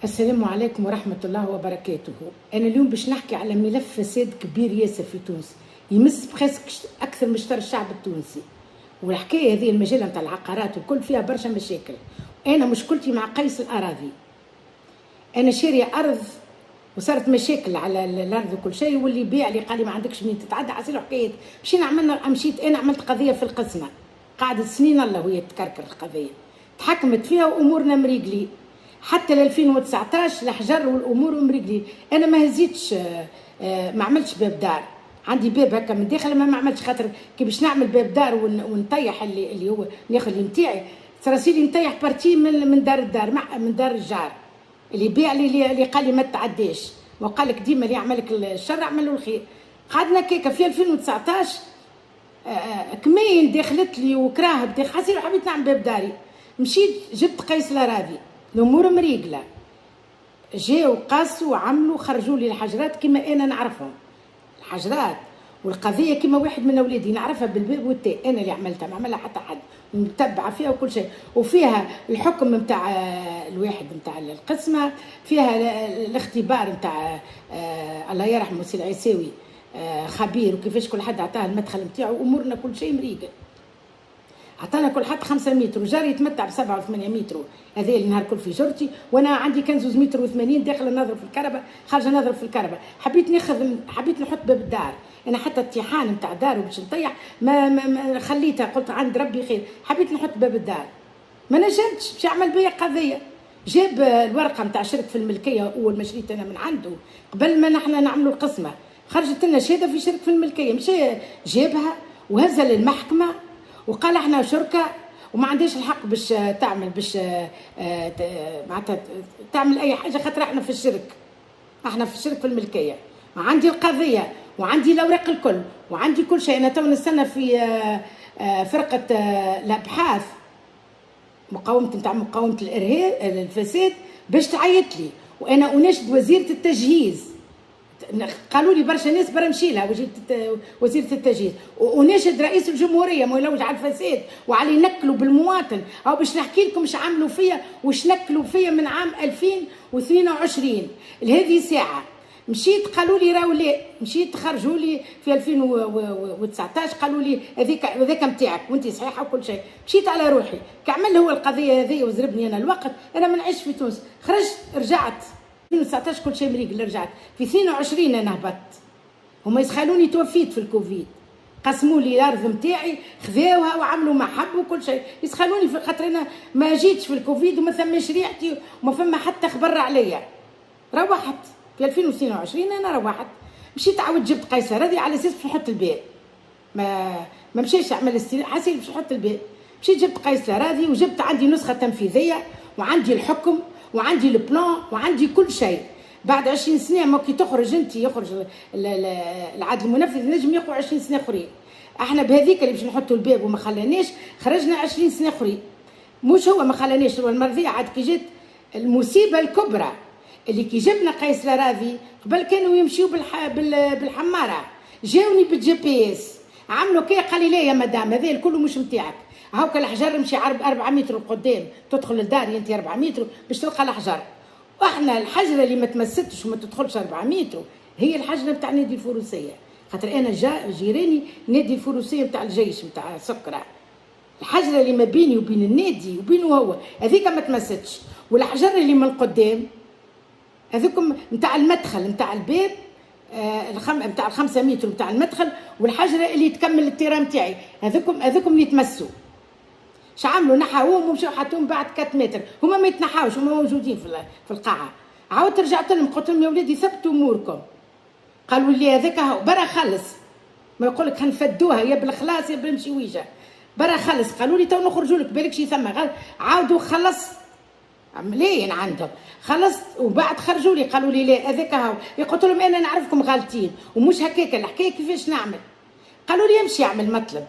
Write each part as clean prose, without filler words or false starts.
السلام عليكم ورحمة الله وبركاته. أنا اليوم باش نحكي على ملف فساد كبير ياسر في تونس يمس بخاسك أكثر من شطر الشعب التونسي، والحكاية هذه المجال نتاع العقارات وكل فيها برشا مشاكل. أنا مشكلتي مع قيس الأراضي، أنا شارية أرض وصارت مشاكل على الأرض وكل شيء، واللي بيع لي قال لي ما عندكش منين تتعدى، عسير حكاية مشيت أنا عملت قضية في القسمة قعدت سنين الله وهي تكركر القضية، تحكمت فيها وأمورنا مريقلي حتى ل 2019 الحجر والامور مريقلي. انا ما هزيتش ما عملتش باب دار، عندي باب هكا من داخل ما عملتش، خاطر كي باش نعمل باب دار ونطيح اللي هو ناخذ اللي نتاعي صراسيلي نطيح بارتي من دار الدار من دار الجار اللي بيع لي اللي قال لي ما تعداش، وقال لك ديما اللي يعملك الشر عمل له الخير. قعدنا كيكا في 2019 كمين دخلت لي وكراهب داخل حسيت حبيت نعمل باب داري، مشيت جبت قيس الأراضي الامور مريقله، جاو قاسوا وعملوا خرجوا لي الحجرات كما انا نعرفهم، الحجرات والقضيه كما واحد من اولادي نعرفها بالباب والتاء، انا اللي عملتها ما عملها حتى حد، متبعه فيها وكل شيء، وفيها الحكم نتاع الواحد نتاع القسمه، فيها الاختبار نتاع الله يرحمه سي العيساوي خبير، وكيفاش كل حد عطاه المدخل نتاعو، امورنا كل شيء مريقل. عطانا كل حد 5 متر وجاري يتمتع ب 7 و 8 متر، هذا اللي نهار كل في جرتي، وانا عندي كان 2 متر و80 داخل نضرب في الكهرباء خارجه نضرب في الكهرباء، حبيت نحط باب الدار، انا حتى الطيحان نتاع دار باش نطيح ما خليتها، قلت عند ربي خير، حبيت نحط باب الدار ما نجمتش باش يعمل بيا قضيه، جاب الورقه نتاع شرك في الملكيه اول ما شريت انا من عنده قبل ما نحن نعملوا القسمه، خرجت لنا شهاده في شرك في الملكيه، مش جابها وهزها للمحكمه وقال احنا شركاء وما عنديش الحق باش تعمل معناتها تعمل اي حاجه، خاطر احنا في الشرك في الملكيه، عندي القضيه وعندي الاوراق الكل وعندي كل شيء. انا تو نستنى في فرقه الابحاث مقاومه الارهاب الفساد باش تعيط لي، وانا اناشد وزيره التجهيز، قالوا لي برشا ناس برا نمشي لها وزيره التجهيز، وناشد رئيس الجمهوريه ما يلوج على الفساد وعلى ينكلوا بالمواطن، او باش نحكي لكم ايش عملوا فيا واش نكلوا فيا من عام 2022 لهذه ساعه. مشيت قالوا لي راهو لا، مشيت خرجوا لي في 2019 قالوا لي هذاك نتاعك وانت صحيحه وكل شيء، مشيت على روحي كعمل هو القضيه هذه وزربني انا الوقت، انا ما نعيش في تونس، خرجت رجعت 2019 كل شيء مريق، رجعت في 22 انا هبطت، هما يسخلوني توفيت في الكوفيد، قسموا لي الارض نتاعي خذاوها وعملوا ما حبوا وكل شيء، يسخلوني في خاطر انا ما جيتش في الكوفيد وما ثماش ريحتي وما فما حتى خبر عليا. روحت في 2022 انا روحت، مشيت عاود جبت قيصر هذه على اساس باش نحط الباب، ما مشيش اعمل استلام، حسيت باش نحط الباب، مشيت جبت قيصر هذه وجبت عندي نسخه تنفيذيه وعندي الحكم وعندي البلان وعندي كل شيء. بعد 20 سنه ما كي تخرج انت يخرج العدل المنفذ نجم ياخذ 20 سنه اخرين، احنا بهذيك اللي باش نحطوا الباب وما خلاناش خرجنا 20 سنه اخرين، مش هو ما خلاناش، هو المرضيه عاد كي جات المصيبه الكبرى اللي كي جبنا قيس الأراضي قبل كانوا يمشيوا بالحماره، جاوني بالجي بي اس عملوا كي قال لي لا يا مدام هذا الكل مش نتاعك، هاوك الحجر مشي 4 متر قدام تدخل للدار انت 4 متر باش تلقى الحجر، واحنا الحجره اللي ما تمستش وما تدخلش 4 متر هي الحجره نتاع نادي الفروسيه، خاطر انا جيراني نادي الفروسيه نتاع الجيش نتاع سكره، الحجره اللي ما بيني وبين النادي وبينه هو هذيك ما تمستش، والحجر اللي من قدام هذوكم نتاع المدخل نتاع الباب نتاع 5 متر نتاع المدخل، والحجره اللي تكمل التيرا نتاعي هذوكم يتمسوا، اش عملوا نحاوهم ومشاو حطوهم بعد 4 متر، هما ما يتنحاوش هما موجودين في القاعه، عاودت رجعت لهم قلت لهم يا ولادي ثبتوا اموركم، قالوا لي هذاك هو برا خلص، ما يقول لك هنفدوها يا بالخلاص يا بالمشويجه، برا خلص، قالوا لي تو نخرجوا لك بالك شي ثم، عاودوا خلص عمليا عندهم خلص، وبعد خرجوا لي قالوا لي لا هذاك هو، قلت لهم انا نعرفكم غالطين ومش هكاك الحكايه، كيفاش نعمل؟ قالوا لي امشي اعمل مطلب،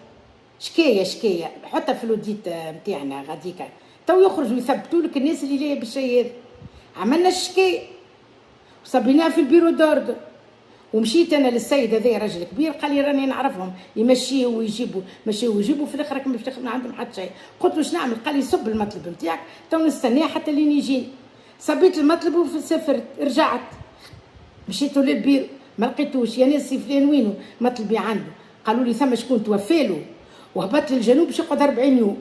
شكايه حتى في الوديت نتاعنا غاديكا تو يخرجوا يثبتوا لك الناس اللي ليه بالشيء هذا، عملنا الشكايه وصبيناها في البيرو دوردو، ومشيت انا للسيد هذا راجل كبير قال لي راني نعرفهم يمشيوا ويجيبوا مشيوا ويجيبوا، في الاخر ما عندهم حتى شيء، قلت له اش نعمل؟ قال لي صب المطلب نتاعك تو نستناه حتى لين يجي، صبيت المطلب وسافرت. رجعت مشيت للبيرو ما لقيتوش، يا ناس فلان وينو مطلبي عنده، قالوا لي ثم شكون توفالو وهبط للجنوب باش يقعد 40 يوم.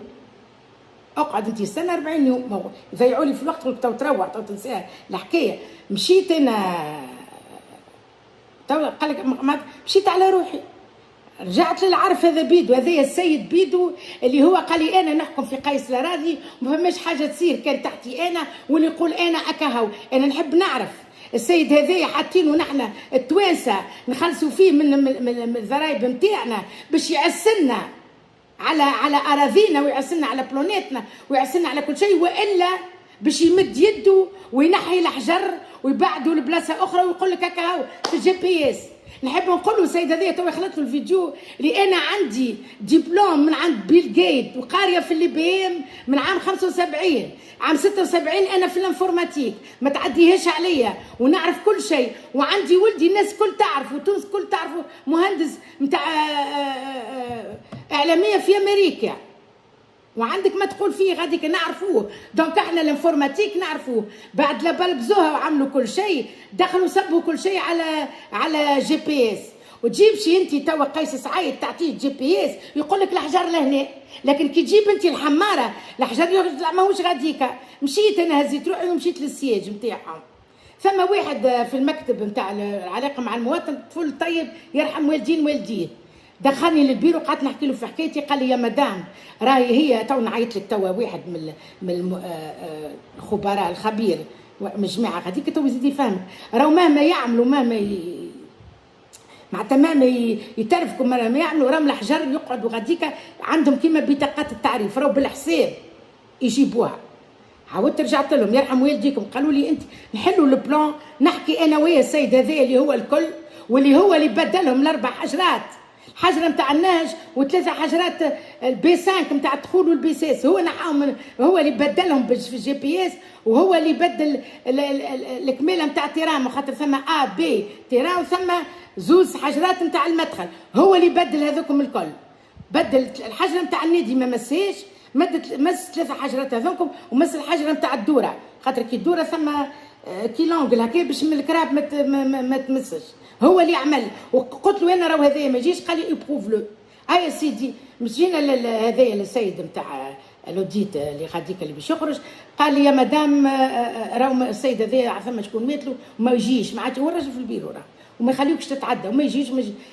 اقعد انت استنى 40 يوم، يضيعوا لي في الوقت قلت تو تروح تو تنساها الحكايه. مشيت انا تو قال لك مشيت على روحي. رجعت للعرف هذا بيدو، هذايا السيد بيدو اللي هو قال لي انا نحكم في قيس الاراضي وما فماش حاجه تصير كان تحتي انا، واللي يقول انا اكهو. انا نحب نعرف السيد هذايا حاطينه نحن التوانسه نخلصوا فيه من الضرايب نتاعنا باش يعسلنا على اراضينا ويعسلنا على بلانيتنا ويعسلنا على كل شيء، والا باش يمد يده وينحي الحجر ويبعدوا لبلاصه اخرى ويقول لك هكا هو في الجي بي اس. نحب نقول له السيد هذايا تو خلط له الفيديو اللي انا عندي دبلوم من عند بيل جيت وقاريه في اللي بي ام من عام 75. عام 76 انا في الانفورماتيك ما تعديهاش عليا ونعرف كل شيء، وعندي ولدي الناس كل تعرف وتونس كل تعرفه مهندس نتاع اعلاميه في امريكا، وعندك ما تقول فيه غاديك نعرفوه. دونك احنا الانفورماتيك نعرفوه. بعد لا بلبزوها وعملوا كل شيء دخلوا صبوا كل شيء على جي بي اس. وتجيبشي انت توا قيس سعيد تعطيه جي بي اس يقول لك الحجر لهنا، لكن كي تجيب انت الحماره الحجر ماهوش غاديكا. مشيت انا هزيت روحي ومشيت للسياج نتاعهم. ثم واحد في المكتب نتاع العلاقه مع المواطن طفل طيب يرحم والديه دخلني للبيرو قعدت نحكي له في حكايتي. قال لي يا مدام راهي هي تو نعيط لك توا واحد من الخبراء الخبير من الجماعه غاديك تو يزيد يفهمك، راهو مهما يعملوا معناتها مهما يترفقوا ما يعملوا راهم الحجر يقعدوا غاديك عندهم كيما بطاقات التعريف راهو بالحساب يجيبوها. عاودت رجعت لهم يرحم والديكم قالوا لي انت نحلوا البلان. نحكي انا ويا السيد هذا اللي هو الكل واللي هو اللي بدلهم الاربع حجرات، حجره نتاع النهج وثلاثه حجرات البي 5 نتاع الدخول والبي 6 هو نحاهم، هو اللي بدلهم في الجي بي اس، وهو اللي بدل الكماله نتاع تيران خاطر ثم ا بي تيران وثم زوز حجرات نتاع المدخل، هو اللي بدل هذوكم الكل. بدل الحجره نتاع النادي ما مساش، مس ثلاثه حجرات هذوكم ومس الحجره نتاع الدوره خاطر كي الدوره ثم كي لونجل هكا باش من الكراب ما تمسش، هو اللي عمل. وقلت له انا راهو هذايا ما يجيش. قال لي ايبروف لو. يا سيدي مشينا هذايا للسيد نتاع الاوديت اللي غاديك اللي باش يخرج. قال لي يا مدام راهو السيد هذايا ثم شكون مات له وما يجيش، ما عادش هو الراجل في البيرو راه وما يخليوكش تتعدى وما يجيش.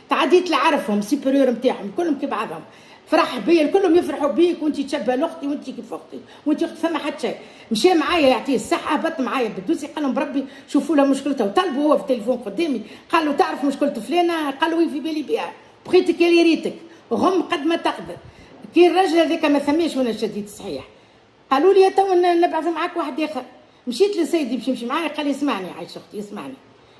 تعديت لعرفهم سيبيريور نتاعهم كلهم كي بعضهم، فرح بيا كلهم يفرحوا بيك وانت تشبه لاختي وانت كيف اختي وانت فما حتى شيء. مشى معايا يعطيه الصحه هبط معايا بالدوسي قال لهم بربي شوفوا له مشكلته، وطلبوا هو في التليفون قدامي قال له تعرف مشكلة فلانه؟ قال له وي في بالي بها بغيتك يا ريتك غم قد ما تقدر. كي الراجل هذاك ما ثماش وانا شديت صحيح قالوا لي تو نبعث معاك واحد اخر. مشيت لسيدي باش يمشي معايا قال لي اسمعني عايش اختي اسمعني،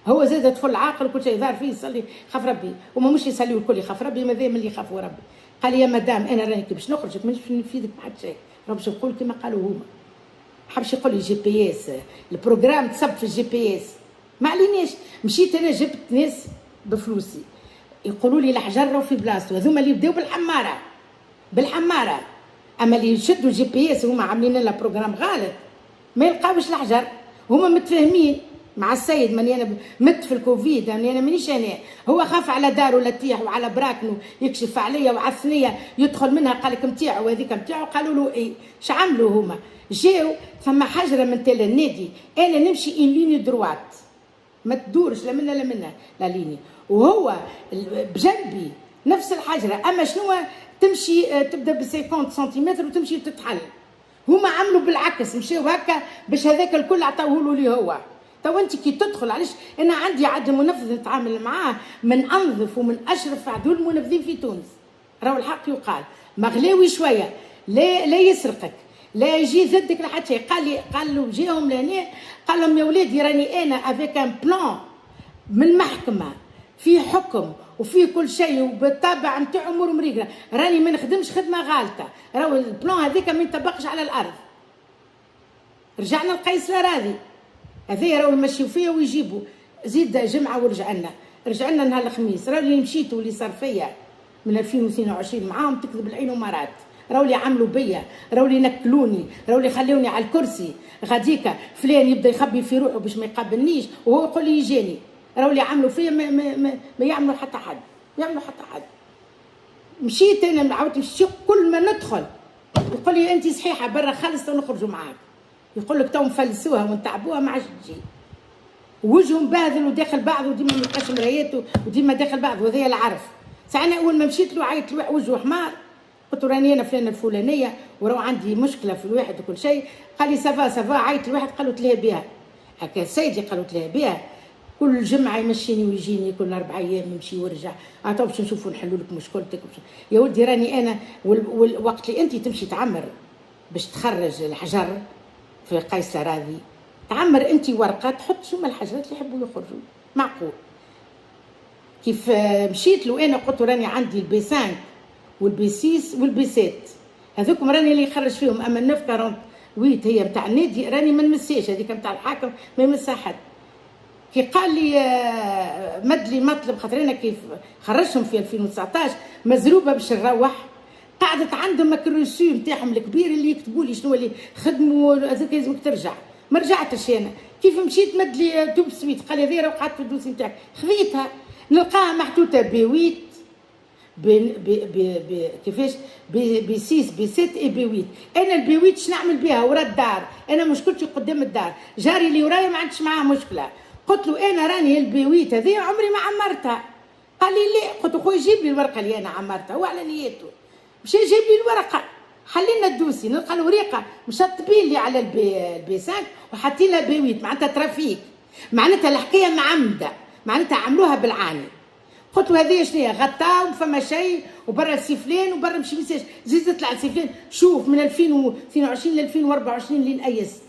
هو زاد طفل عاقل وكل شيء ظهر فيه يصلي خاف ربي وما مش يصليوا الكل يخاف ربي ماذا من اللي يخافوا ربي. قال لي يا مدام انا راني كي باش نخرج مانيش نفيدك بحد شيء، راه باش نقول كيما قالوا هما. حبش يقول لي جي بي اس البروجرام تصب في الجي بي اس ما عليناش. مشيت انا جبت ناس بفلوسي يقولوا لي الحجر راهو في بلاصتو، هذوما اللي يبداو بالحماره اما اللي يشدوا الجي بي اس هما عاملين لنا بروجرام غلط ما يلقاوش الحجر. هما متفاهمين مع السيد ماني انا مت في الكوفيد انا مانيش انا، هو خاف على داره لا تطيح وعلى براكنه يكشف عليا وعلى الثنيه يدخل منها قال لك نتاعو وهذيك نتاعو. قالوا له ايه اش عملوا هما؟ جاو ثم حجره من تال النادي انا نمشي ان ليني دروات ما تدورش لا منا لا منا لا ليني، وهو بجنبي نفس الحجره اما شنو تمشي تبدا ب 50 سنتيمتر وتمشي وتتحل. هما عملوا بالعكس مشاو هكا باش هذاك الكل عطاوه له لي هو. تو انت كي تدخل علاش انا عندي عاد منفذ نتعامل معاه من انظف ومن اشرف عدول المنفذين في تونس، راهو الحق يقال مغلاوي شويه لا يسرقك لا يجي ضدك لحد شيء. قال له جاهم لهنا قال لهم يا ولادي راني انا افيك ان بلان من المحكمه في حكم وفي كل شيء وبالطابع نتاعو امور مريقله، راني ما نخدمش خدمه غالطه، راهو البلان هذاك ما ينطبقش على الارض. رجعنا لقيس الاراضي هذايا راهو يمشيو فيا ويجيبوا زيد جمعه رجعنا نهار الخميس. راهو اللي مشيت واللي صار فيا من 2022 معاهم تكذب العين ومرات راهو اللي عملوا بيا، راهو اللي نكلوني، راهو اللي خلوني على الكرسي. غاديكا فلان يبدا يخبي في روحه باش ما يقابلنيش وهو يقول لي يجاني، راهو اللي عملوا فيا ما يعملوا حتى حد، ما يعملوا حتى حد. مشيت انا عاودت مشيت، كل ما ندخل يقول لي انت صحيحه برا خلص نخرجوا معاك، يقول لك تو نفلسوها ونتعبوها ما عادش تجي. وجههم باذل وداخل بعض، وديما ما يلقاش مرايات وديما داخل بعض، وهذا العرف. ساعه اول ما مشيت له عيط له وجهه حمار، قلت له راني انا فلانه الفلانيه وراه عندي مشكله في الواحد وكل شيء. قال لي سافا سافا. عيط لواحد قال له تلهي بها هكا سيدي، قالوا تلهي بها كل جمعه يمشيني ويجيني، كل 4 ايام يمشي ويرجع. تو باش نشوفوا نحلوا لك مشكلتك. يا ولدي راني انا والوقت اللي انت تمشي تعمر باش تخرج الحجر في قيصر هذه، تعمر انت ورقه تحط شوما الحجرات اللي يحبوا يخرجوا، معقول. كيف مشيت له انا قلت راني عندي البي 5 والبي 6 والبي 7، هذوكم راني اللي يخرج فيهم. اما ال 948 هي نتاع النادي راني ما نمسيش، هذيك نتاع الحاكم ما يمسها حد. كي قال لي مد لي مطلب، خاطر انا كيف خرجهم في 2019 مزروبه باش نروح، قعدت عندهم الكروسو نتاعهم الكبير اللي يكتبوا لي شنو اللي خدموا، هذاك لازمك ترجع. ما رجعتش انا. كيف مشيت مد لي دوب سويت، قال لي هذه وقعت في الدوسي نتاعك، خذيتها نلقاها محطوطه بي 8 كيفاش بي 6 بي 7 اي بي 8. انا البي 8 شنو نعمل بها ورا الدار؟ انا مشكلتي قدام الدار، جاري اللي ورايا ما عندش معاه مشكله. قلت له انا راني البي 8 هذه عمري ما عمرتها. قال لي لا. قلت له خويا جيب لي الورقه اللي انا عمرتها، هو على نيته مشى جيب لي الورقه، حلينا الدوسي نلقى الوريقه مشطبين لي على البي 5 وحاطين لها بي 8، معناتها ترافيك، معناتها الحكايه معمده، معناتها عملوها بالعاني. قلت له هذه شنو هي؟ غطاو فما شيء وبرا السيفلين وبرا مش ميساج، زيد تطلع السيفلين. شوف من 2022 ل 2024 لين ايست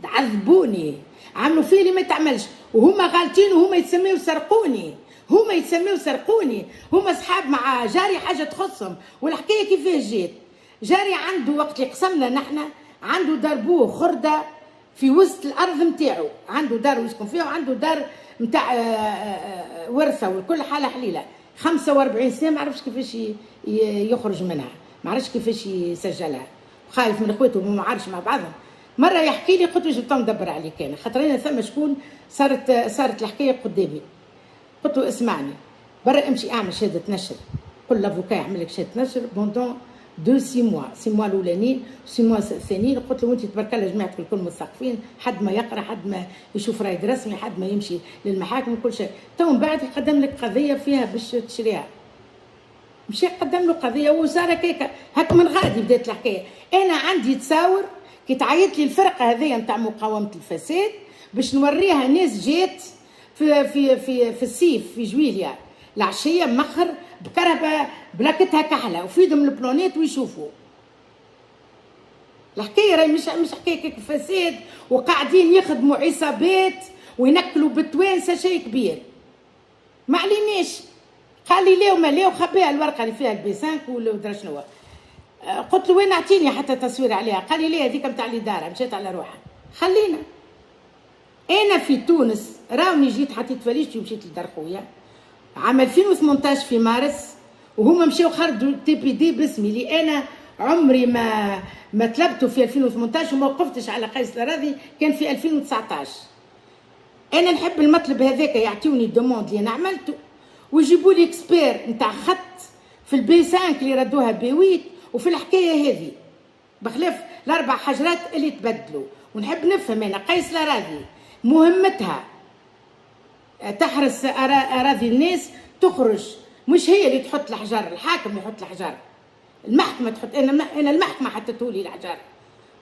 عذبوني، عملوا فيه اللي ما يتعملش، وهما غالطين وهما يتسميوا سرقوني، هما يتسميوا سرقوني، هما اصحاب مع جاري حاجه تخصهم. والحكايه كيفاش جات؟ جاري عنده وقت اللي قسمنا نحن عنده دربوه خرده في وسط الارض نتاعو، عنده دار يسكن فيها وعنده دار نتاع ورثه وكل حاله حليله. 45 سنه ما عرفش كيفاش يخرج منها، ما عرفش كيفاش يسجلها، خايف من اخواته وما عارفش مع بعضهم. مره يحكي لي قلت له جبت ندبر عليك انا، خاطر انا ثم شكون صارت الحكايه قدامي. قلت له اسمعني، برا امشي اعمل شهاده نشر، قل لافوكا يعمل لك شهاده نشر بوندون 6 موا، 6 موا الاولانيين 6 موا الثانيين. قلت له وانت تبارك الله جماعتك الكل مثقفين، حد ما يقرا، حد ما يشوف رايد رسمي، حد ما يمشي للمحاكم وكل شيء. تو من بعد يقدم لك قضيه فيها باش تشريها، مشي قدم له قضيه وصار هكا من غادي بدات الحكايه. انا عندي تصاور كي تعيط لي الفرقه هذيا نتاع مقاومه الفساد باش نوريها ناس جات في الصيف في جويليا العشيه مخر بكرهبه بلاكتها كحله وفيدهم البلانيت ويشوفوا الحكايه. راهي مش حكايه فساد وقاعدين يخدموا عصابات وينكلوا بالتوانسه، شيء كبير ما عليناش. قال لي لا وما لا، وخبيها الورقه اللي فيها البي 5 ولا شنو. قلت له وين اعطيني حتى تصوير عليها؟ قال لي لا هذيك نتاع الاداره مشيت على روحها. خلينا انا في تونس راوني جيت حطيت فليشتي ومشيت لدار خويا عام 2018 في مارس، وهما مشاو خرجوا تي بي دي باسمي اللي انا عمري ما طلبته في 2018 وما وقفتش على قيس الراضي، كان في 2019. انا نحب المطلب هذاك يعطيوني الدوموند اللي انا عملته ويجيبوا لي اكسبير نتاع خط في البي 5 اللي ردوها بي 8 وفي الحكايه هذه بخلاف الاربع حجرات اللي تبدلوا. ونحب نفهم انا قيس الراضي مهمتها تحرس اراضي الناس تخرج، مش هي اللي تحط الحجر، الحاكم يحط الحجر، المحكمه تحط. انا المحكمه حطتولي الحجر،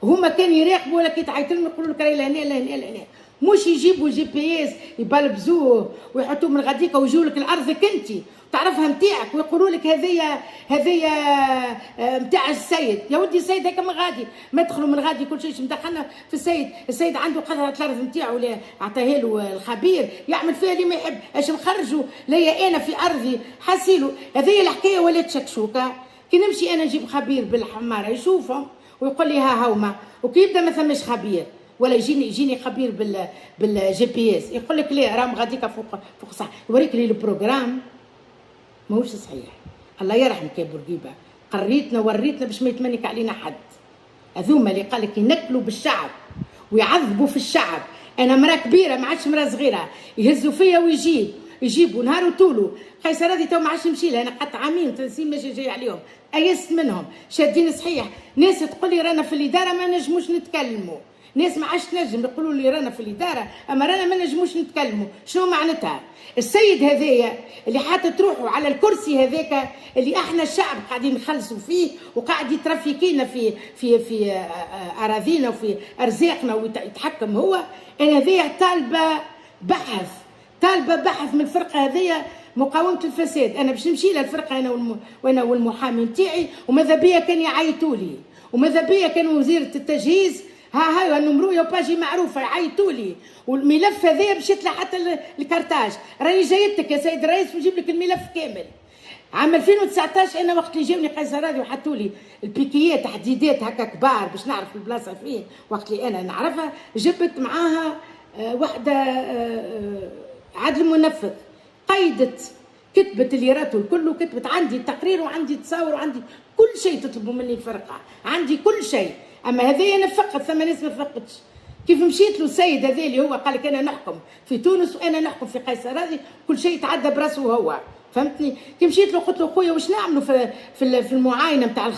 هما كانوا يراقبوا ولا كي تعيط لهم يقولوا لك راهي لهنا لهنا لهنا، مش يجيبوا جي بي اس يبلبزوه ويحطوه من غاديكا ويجيو لك لارضك انت تعرفها نتاعك ويقولوا لك هذه نتاع السيد. يا ودي السيد هكا من غادي ما يدخلوا من غادي كل شيء مدخلنا في السيد. السيد عنده قطعه الارض نتاعو اللي عطاها له الخبير يعمل فيها اللي ما يحب. اش نخرجوا ليا انا في ارضي حسيلو؟ هذه الحكايه ولات شكشوكه. كي نمشي انا نجيب خبير بالحماره يشوفهم ويقول لي ها هما، وكي يبدا ما ثماش خبير ولا يجيني خبير بالجي بي اس يقول لك لا راهم غاديكا فوق صح، يوريك لي البروغرام ماهوش صحيح. الله يرحمك يا بورقيبه، قريتنا وريتنا باش ما يتمنك علينا حد. هذوما اللي قالك ينكلوا بالشعب ويعذبوا في الشعب. انا مراه كبيره ما عادش مراه صغيره، يهزوا فيا يجيبوا نهار وطولوا. قيس راضي تو ما عادش نمشي لها، انا قعدت عامين 30 ماشي جاي عليهم، ايست منهم شادين صحيح. ناس تقول لي رانا في الاداره ما نجموش نتكلموا، ناس ما عادش تنجم يقولوا لي رانا في الاداره اما رانا ما نجموش نتكلموا. شنو معناتها؟ السيد هذايا اللي حاطط روحه على الكرسي هذاك اللي احنا الشعب قاعدين نخلصوا فيه وقاعد يترافيكينا في اراضينا وفي ارزاقنا ويتحكم هو. انا هذايا طالبه بحث من الفرقه هذيا مقاومه الفساد. انا باش نمشي للفرقه انا والمحامي نتاعي، وماذا بيا كان يعيطوا لي، وماذا بيا كان وزيره التجهيز ها النمرويه وباجي معروفه يعيطوا لي، والملف هذايا مشيت له حتى الكارتاج. راني جايتك يا سيد الرئيس ونجيب لك الملف كامل. عام 2019 انا وقت اللي جاوني قيس راضي وحطوا لي البيكيات تحديدات هكا كبار باش نعرف البلاصه فين، وقت اللي انا نعرفها جبت معاها واحده عدل منفذ، قيدت كتبت اللي راته الكل، وكتبت عندي تقرير وعندي تصاور وعندي كل شيء تطلبوا مني الفرقه، عندي كل شيء. اما هذه انا فقط، ثم ناس ما فقتش. كيف مشيت له السيد هذا اللي هو قال لك انا نحكم في تونس وانا نحكم في قيس راضي، كل شيء يتعدى براسه هو، فهمتني؟ كي مشيت له قلت له خويا واش نعملوا في المعاينه نتاع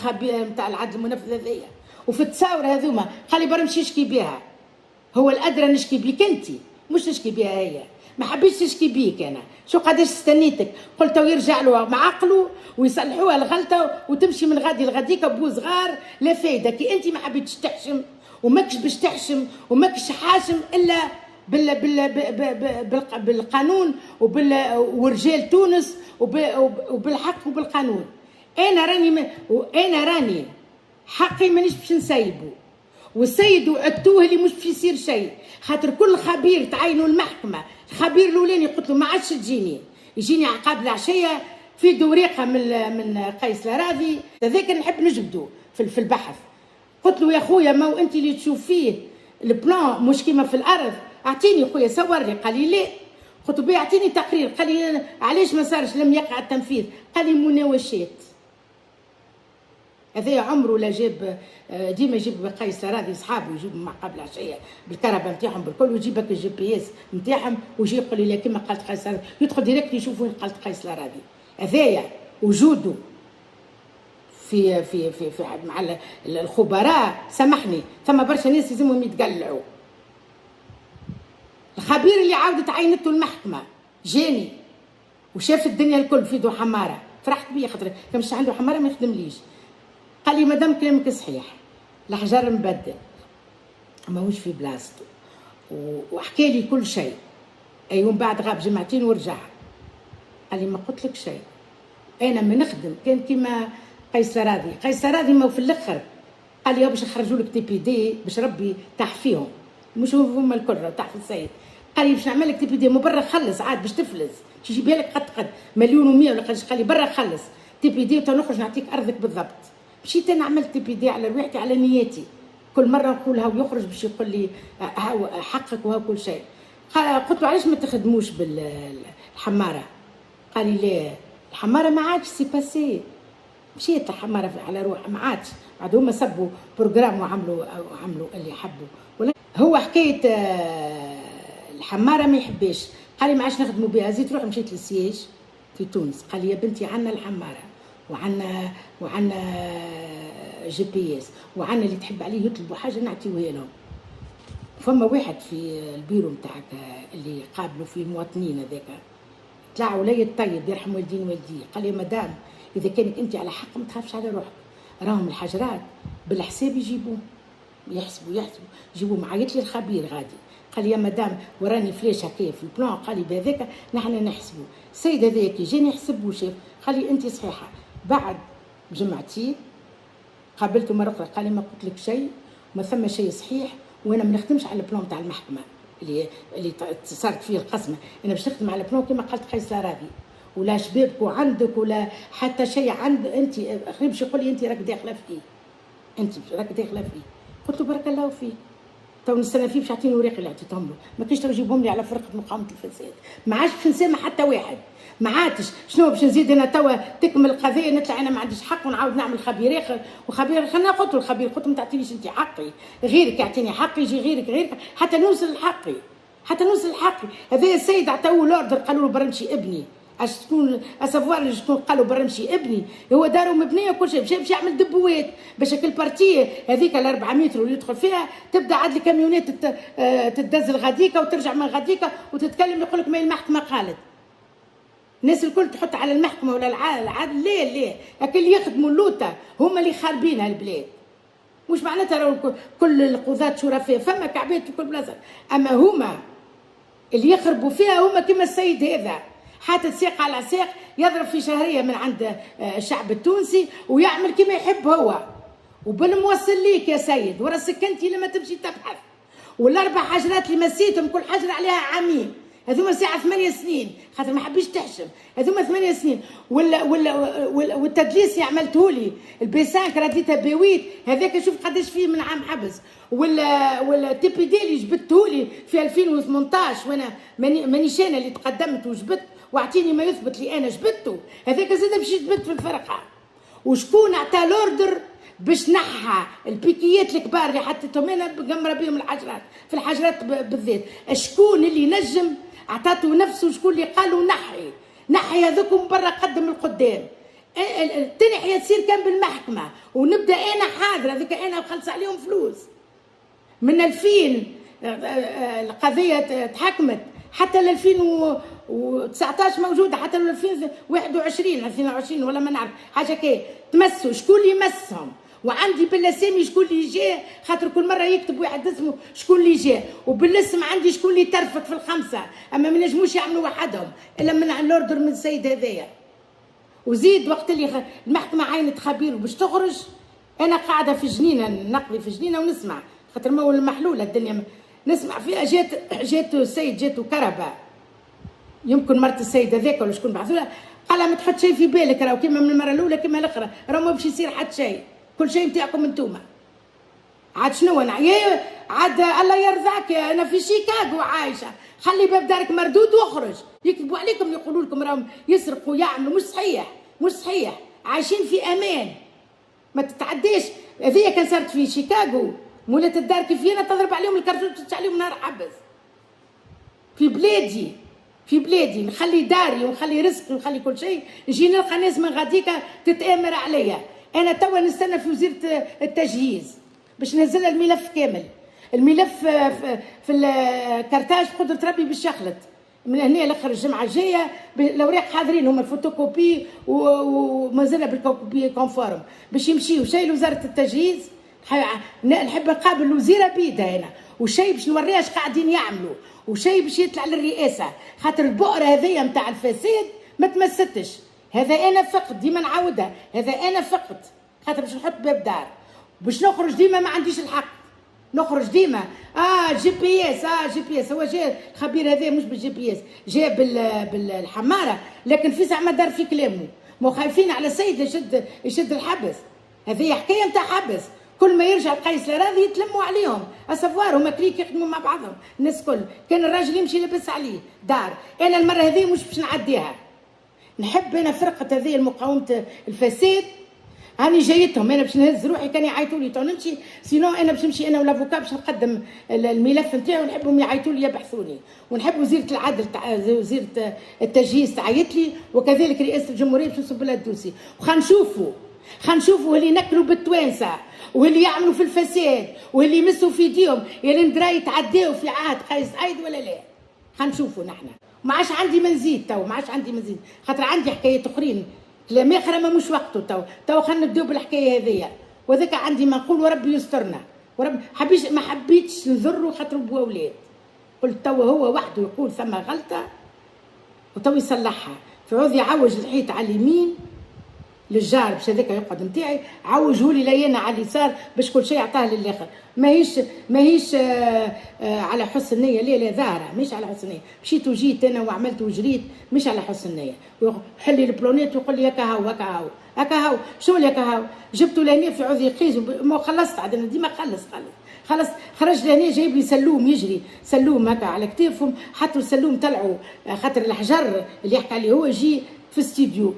نتاع العدل المنفذ هذيا وفي التصاور هذوما؟ قال لي برا مشي نشكي بها، هو الادرى نشكي بيك انت مش نشكي بها هي. ما حبيتش نشكي بيك انا، شو قداش استنيتك؟ قلت يرجع له مع عقله ويصلحوها الغلطه وتمشي من غادي لغاديك بو صغار لا فايده. كي انت ما حبيتش تحشم وماكش باش تحشم وماكش حاشم الا بالقانون ورجال تونس وبالحق وبالقانون. انا راني حقي مانيش باش نسيبه، والسيد وعدتوه اللي مش باش يصير شيء، خاطر كل خبير تعينوا المحكمه. الخبير الاولاني قلت له ما عادش يجيني قبل عشيه في دوريقه من قيس راضي هذاك نحب نجبده في البحث. قلت له يا خويا ما هو انت اللي تشوف فيه البلان مش كيما في الارض، اعطيني خويا صور لي. قال لي لا. قلت له اعطيني تقرير. قال لي علاش ما صارش لم يقع التنفيذ؟ قال لي مناوشات. هذا عمره لا جاب، ديما يجيب قيس راضي صحابه يجيبوا مع قبل عشيه بالكهرباء نتاعهم بالكل، ويجيبك الجي بي اس نتاعهم ويجي يقول لي كيما قالت قيس راضي، يدخل ديريكت يشوف وين قالت قيس راضي. هذايا وجوده في مع الخبراء سامحني، ثم برشا ناس لازمهم يتقلعوا. الخبير اللي عاودت عينته المحكمه جاني وشاف الدنيا الكل في دو حماره، فرحت بيه خاطر كان مش عنده حماره ما يخدمليش. قال لي مادام كلامك صحيح الحجر مبدل ماهوش في بلاصتو، وحكى لي كل شيء. اي ومن بعد غاب جمعتين ورجع قال لي ما قلت لك شيء، انا ما نخدم كان كيما قيس راضي ما في الاخر قال لي باش نخرجوا لك تي بي دي باش ربي تحفيهم، مش هما الكل تحفي السيد. قال لي باش نعمل لك تي بي دي من برا خلص عاد باش تفلس باش يجيبها لك قد مليون و100 ولا قداش. قال لي برا خلص تي بي دي وتنخرج نعطيك ارضك بالضبط. مشيت انا عملت تي بي دي على رواحتي على نياتي، كل مره نقولها ويخرج باش يقول لي حقك وها كل شيء. قلت له علاش ما تخدموش بالحماره؟ قال لي لا الحماره ما عادش سي باسي. مشيت الحماره على روح ما عادش، بعد هما سبوا بروجرام وعملوا اللي حبوا. ولا هو حكايه الحماره ما يحبش. قال لي ما عادش نخدموا بها. زيد روح مشيت للسياج في تونس قال لي يا بنتي عندنا الحماره وعندنا جي بي اس وعندنا اللي تحب عليه يطلبوا حاجه نعطيوها لهم. فما واحد في البيرو نتاعك اللي قابلوا فيه المواطنين هذاك طلع وليد طيب يرحم والدين والديه، قال لي مدام اذا كانت انت على حق ما تخافش على روحك، راهم الحجرات بالحساب يجيبوه يحسبوا يجيبوا معايط لي الخبير غادي. قال لي يا مدام وراني فلاش هكايا في البلان، قال لي بهذاك نحن نحسبوا. السيد هذاك جاني يحسب وشاف قال لي انت صحيحه. بعد جمعتين قابلته مره اخرى قال لي ما قلت لك شيء ما ثم شيء صحيح، وانا ما نخدمش على البلان تاع المحكمه اللي صارت فيه القسمه، انا باش نخدم على البلان كما قالت قيس راضي، ولا شبابك وعندك ولا حتى شيء عند انت. غير باش يقول لي انت راك داخله فيه، انت راك داخله فيه. قلت له بارك الله فيك. تو نستنى فيه باش يعطيني وريق اللي عطيتهم له، ما كاينش تو يجيبهم لي على فرقه مقاومه الفساد، ما عادش باش نسامح حتى واحد، ما عادش. شنو باش نزيد انا توا تكمل القضيه نطلع انا ما عنديش حق ونعاود نعمل خبير اخر وخبير، خلينا ناخذ الخبير قلت ما تعطينيش انت حقي، غيرك يعطيني حقي، يجي غيرك حتى نوصل لحقي، حتى نوصل لحقي. هذا السيد عطاوه الاوردر قالوا له برمشي ابني، اش تكون اسافوار شكون قالوا برمشي ابني، هو داروا مبنيه وكل شيء، باش يعمل دبوات باش كل بارتي هذيك ال 4 متر اللي يدخل فيها تبدا عاد الكاميونات تدز لغاديكا وترجع من غاديكا وتتكلم يقول لك ما المحكمه قالت. الناس الكل تحط على المحكمه ولا العدل، ليه لكن اللي يخدموا اللوطه هما اللي خاربين البلاد، مش معناتها كل القضاة شرفاء، فما كعبات في كل بلاصه، اما هما اللي يخربوا فيها هما كما السيد هذا حاطط ساق على ساق يضرب في شهريه من عند الشعب التونسي ويعمل كما يحب هو. وبالموصل ليك يا سيد ورا سكنتي لما تمشي تبحث، والاربع حجرات اللي مسيتهم كل حجره عليها عامين، هذوما ساعه 8 سنين خاطر ما حبيش تحشم، هذوما 8 سنين. والتدليس اللي عملته لي البيسانك رديتها بويت هذاك شوف قداش فيه من عام حبس، والتي بي دي اللي جبته لي في 2018 وانا مانيش انا اللي تقدمت وجبت واعطيني ما يثبت لي انا جبته، هذاك زاد باش يثبت في الفرقه. وشكون عطى الاوردر باش نحى البيكيات الكبار اللي حطيتهم انا بقمر بهم الحجرات في الحجرات بالذات، شكون اللي نجم عطاته نفسه، شكون اللي قالوا نحي هذوكم برا قدم القدام. التنحية تصير كان بالمحكمة ونبدا انا حاضر، هذيك انا خلص عليهم فلوس من 2000 القضية تحكمت حتى ل 2019 موجودة، حتى ل 2021 2020 ولا ما نعرف حاجة كي تمسوا، شكون اللي يمسهم؟ وعندي بالاسامي شكون اللي جا، خاطر كل مره يكتب واحد اسمه شكون اللي جا، وبالاسم عندي شكون اللي ترفق في الخمسه، اما ما نجموش يعملوا وحدهم الا من الاوردر من السيد هذايا. وزيد وقت اللي المحكمه عينت خبير باش تخرج انا قاعده في جنينه نقضي في جنينه ونسمع، خاطر ما هو محلوله الدنيا نسمع فيها. جات السيد جاتو كربه يمكن مرت السيد هذاك ولا شكون بعثوا، قال ما تحط شيء في بالك، راهو كيما من المره الاولى كيما الاخرى راهو ما باش يصير حتى شيء، كل شيء نتاعكم انتوما. عاد شنو انا عاد الله يرضاك انا في شيكاغو عايشه، خلي باب دارك مردود واخرج، يكتبوا عليكم يقولوا لكم راهم يسرقوا يعملوا، مش صحيح، عايشين في امان ما تتعديش. هذيا كان صارت في شيكاغو مولات الدار كيف انا تضرب عليهم الكرتون تفتح عليهم نهار حبس. في بلادي نخلي داري ونخلي رزقي ونخلي كل شيء، نجي نلقى ناس من غاديكا تتآمر عليا. انا توا نستنى في وزيره التجهيز باش ننزل الملف كامل، الملف في الكرتاج قدرة ربي باش يخلط من هنا لاخر الجمعه الجايه، الاوراق حاضرين هما الفوتوكوبي ومازلنا بالكوبي كونفورم باش يمشيو شيء لوزاره التجهيز. نحب نقابل الوزيره بيدها هنا، وشيء باش نوريها اش قاعدين يعملوا، وشيء باش يطلع للرئاسه، خاطر البؤره هذيا نتاع الفساد ما تمستش. هذا انا فقط ديما نعاودها، هذا انا فقط خاطر باش نحط باب دار باش نخرج ديما ما عنديش الحق، نخرج ديما جي بي اس هو جا الخبير هذا مش بالجي بي اس، جا بالحماره، لكن في ساعه ما دار في كلامه، مو خايفين على السيد يشد الحبس. هذه حكايه نتاع حبس، كل ما يرجع القيس راضي يتلموا عليهم، اسفوار هما كليك يخدموا مع بعضهم الناس كل، كان الراجل يمشي لابس عليه دار. انا المره هذه مش باش نعديها، نحب انا فرقه هذه المقاومه الفساد، هاني جايتهم انا باش نهز روحي، كان يعيطوا لي تو نمشي، سينو انا باش نمشي انا والافوكا باش نقدم الملف نتاعي، ونحبهم يعيطوا لي يبحثوني، ونحب وزيره العدل وزيره التجهيز تعيط لي، وكذلك رئاسه الجمهوريه باش نصب لها الدوسي، وخنشوفوا اللي ناكلوا بالتوانسه واللي يعملوا في الفساد واللي يمسوا في ايديهم اللي ندرا يتعداوا في عهد قيس سعيد ولا لا، خنشوفوا نحن. ما عادش عندي منزيد تو، ما عادش عندي منزيد، خاطر عندي حكايات اخرين كلام اخر ما مش وقته تو خلينا نبداو بالحكايه هذيا، وذاك عندي ما نقول وربي يسترنا، ورب ما حبيتش نضروا خاطر بوا اولاد، قلت تو هو وحده يقول ثم غلطه وتو يصلحها، في عوض يعوج الحيط على اليمين للجار باش هذاك يقعد نتاعي، عوجهولي لينا على اليسار باش كل شيء عطاه للاخر، ماهيش على حسن نيه، لا ظاهره مش على حسن نيه، مشيت وجيت انا وعملت وجريت مش على حسن نيه، حلي البلونيت ويقول لي هكا هاو شنو اللي هكا هاو، جبته لهنا في عوض يقيس ما خلصت عاد انا ديما خلص خلاص خرج لهنا جايب لي سلوم يجري، سلوم هكا على كتافهم، حطوا السلوم طلعوا خاطر الحجر اللي يحكي عليه هو يجي في استديو.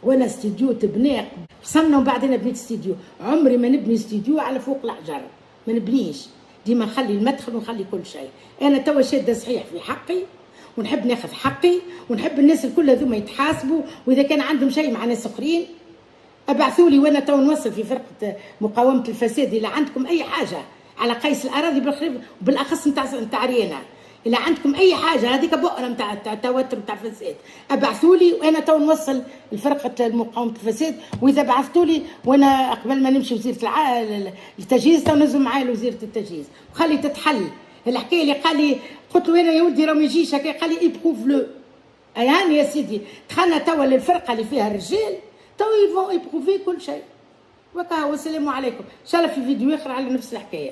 وانا استديو تبني قسمنا ومن بعد انا بنيت استديو. عمري ما نبني استديو على فوق الحجر، ما نبنيش، ديما نخلي المدخل ونخلي كل شيء. انا توا شاده صحيح في حقي ونحب ناخذ حقي، ونحب الناس الكل هذوما يتحاسبوا، واذا كان عندهم شيء مع ناس اخرين ابعثوا لي، وانا تو نوصل في فرقه مقاومه الفساد. الى عندكم اي حاجه على قيس الاراضي بالخريب وبالاخص نتاع رينا، الى عندكم اي حاجه هذيك بؤره نتاع توتر نتاع فساد ابعثوا لي، وانا تو نوصل لفرقه مقاومه الفساد. واذا بعثتوا لي وانا قبل ما نمشي وزيره التجهيز تو نزل معايا لوزيره التجهيز وخلي تتحل الحكايه. اللي قال لي قلت له انا يا ولدي راه ما يجيش هكا، قال لي ايبروف لو. يعني يا سيدي دخلنا توا للفرقه اللي فيها الرجال تو يفون ايبروفي كل شيء. وكا والسلام عليكم، ان شاء الله في فيديو اخر على نفس الحكايه.